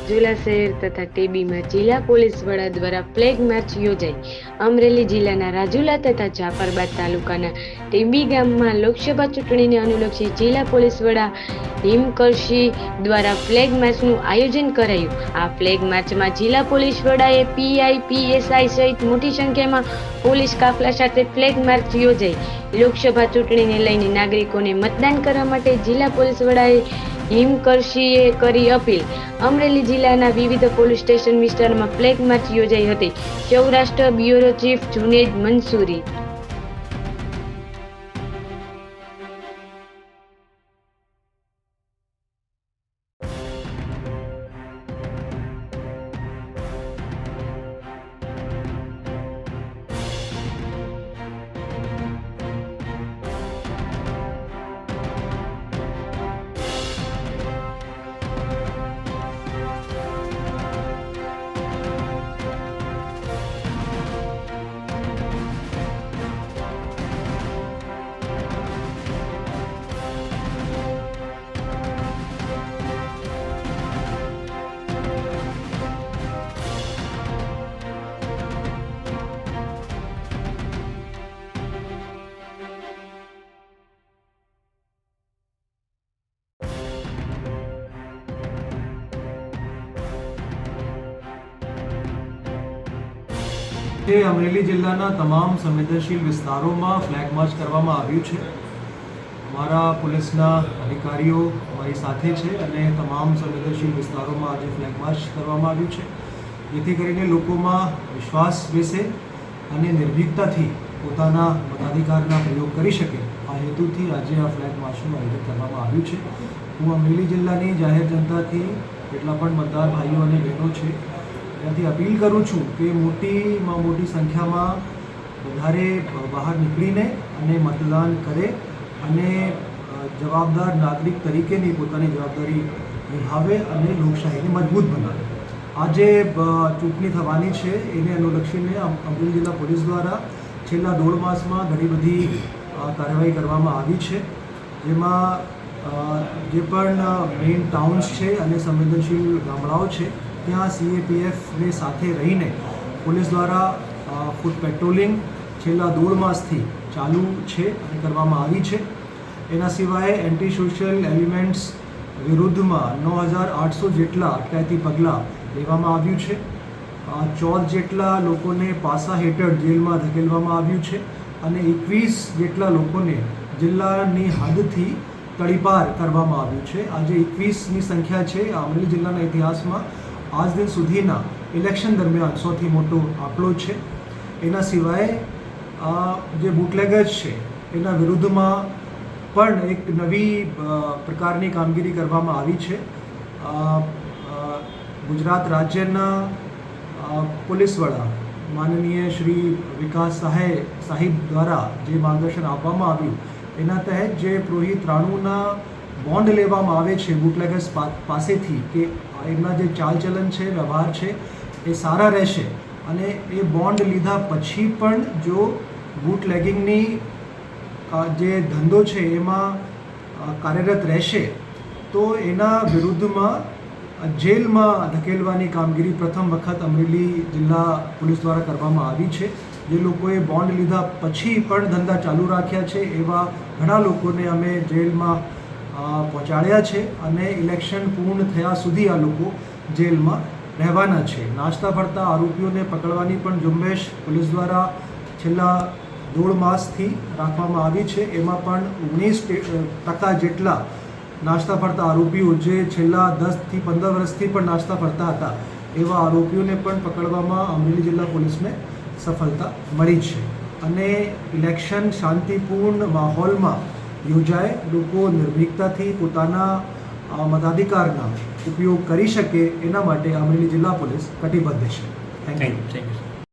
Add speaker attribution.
Speaker 1: રાજુલા શહેર તથા ટેબીમાં જિલ્લા પોલીસ વડા દ્વારા ફ્લેગ માર્ચ યોજાઈ. અમરેલી જિલ્લાના રાજુલા તથા જાફરાબાદ તાલુકાના ટેબી ગામમાં લોકસભા ચૂંટણીને અનુલક્ષી જિલ્લા પોલીસ વડા હિમકરસિંહ દ્વારા ફ્લેગ માર્ચનું આયોજન કરાયું. આ ફ્લેગ માર્ચમાં જિલ્લા પોલીસ વડાએ પીઆઈ, પીએસઆઈ સહિત મોટી સંખ્યામાં પોલીસ કાફલા સાથે ફ્લેગ માર્ચ યોજાઈ. લોકસભા ચૂંટણીને લઈને નાગરિકોને મતદાન કરવા માટે જિલ્લા પોલીસ વડાએ હિમકરસિંહે કરી અપીલ. અમરેલી જિલ્લાના વિવિધ પોલીસ સ્ટેશન વિસ્તારમાં ફ્લેગ માર્ચ યોજાઈ હતી. Saurashtra bureau chief Junaid Mansuri.
Speaker 2: અમરેલી જિલ્લાના તમામ સંવેદનશીલ વિસ્તારોમાં ફ્લેગ માર્ચ કરવામાં આવ્યું છે. અમારા પોલીસના અધિકારીઓ અમારી સાથે છે અને તમામ સંવેદનશીલ વિસ્તારોમાં આજે ફ્લેગ માર્ચ કરવામાં આવ્યું છે, જેથી કરીને લોકોમાં વિશ્વાસ બેસે અને નિર્ભીકતાથી પોતાના મતાધિકારના પ્રયોગ કરી શકે. આ હેતુથી આજે આ ફ્લેગ માર્ચનું આયોજન કરવામાં આવ્યું છે. હું અમરેલી જિલ્લાની જાહેર જનતાથી જેટલા પણ મતદાર ભાઈઓ અને બહેનો છે ત્યાંથી અપીલ કરું છું કે મોટીમાં મોટી સંખ્યામાં વધારે બહાર નીકળીને અને મતદાન કરે અને જવાબદાર નાગરિક તરીકેની પોતાની જવાબદારી નિભાવે અને લોકશાહીને મજબૂત બનાવે. આજે ચૂંટણી થવાની છે એને અનુલક્ષીને અમરેલી જિલ્લા પોલીસ દ્વારા છેલ્લા 1.5 માસમાં ઘણી બધી કાર્યવાહી કરવામાં આવી છે, જેમાં જે પણ મેઇન ટાઉન્સ છે અને સંવેદનશીલ ગામડાઓ છે ત્યાં CAPFની સાથે રહીને પોલીસ દ્વારા ફૂટ પેટ્રોલિંગ છેલ્લા 1.5 માસથી ચાલુ છે અને કરવામાં આવી છે. એના સિવાય એન્ટી સોશિયલ એલિમેન્ટ્સ વિરુદ્ધમાં 9,800 જેટલા અટકાયતી પગલાં લેવામાં આવ્યું છે. 14 જેટલા લોકોને પાસા હેઠળ જેલમાં ધકેલવામાં આવ્યું છે અને 21 જેટલા લોકોને જિલ્લાની હદથી તડીપાર કરવામાં આવ્યું છે. આજે 21ની સંખ્યા છે. અમરેલી જિલ્લાના ઇતિહાસમાં આજ દિન સુધીના ઇલેક્શન દરમિયાન સૌથી મોટો આંકડો છે. એના સિવાય જે બુટલેગર્સ છે એના વિરુદ્ધમાં પણ એક નવી પ્રકારની કામગીરી કરવામાં આવી છે. ગુજરાત રાજ્યના પોલીસ વડા માનનીય શ્રી વિકાસ સાહેબ દ્વારા જે માર્ગદર્શન આપવામાં આવ્યું એના તહેત જે પુરોહિત રાણુના બોન્ડ લેવામાં આવે છે બુટલેગર્સ પાસેથી કે એમના જે ચાલચલન છે, વ્યવહાર છે એ સારા રહેશે અને એ બોન્ડ લીધા પછી પણ જો બુટલેગિંગની જે ધંધો છે એમાં કાર્યરત રહેશે તો એના વિરુદ્ધમાં જેલમાં ધકેલવાની કામગીરી પ્રથમ વખત અમરેલી જિલ્લા પોલીસ દ્વારા કરવામાં આવી છે. જે લોકોએ બોન્ડ લીધા પછી પણ ધંધા ચાલુ રાખ્યા છે એવા ઘણા લોકોને અમે જેલમાં પહોંચાડ્યા છે અને ઇલેક્શન પૂર્ણ થયા સુધી આ લોકો જેલમાં રહેવાના છે. નાસ્તા ફરતા આરોપીઓને પકડવાની પણ ઝુંબેશ પોલીસ દ્વારા છેલ્લા 1.5 માસથી રાખવામાં આવી છે. એમાં પણ 19% જેટલા નાસ્તા ફરતા આરોપીઓ જે છેલ્લા 10થી 15 વર્ષથી પણ નાસ્તા ફરતા હતા એવા આરોપીઓને પણ પકડવામાં અમરેલી જિલ્લા પોલીસને સફળતા મળી છે અને ઇલેક્શન શાંતિપૂર્ણ માહોલમાં યોજાય, લોકો નિર્ભીકતાથી પોતાના મતાધિકારના ઉપયોગ કરી શકે એના માટે અમરેલી જિલ્લા પોલીસ કટિબદ્ધ છે. Thank you.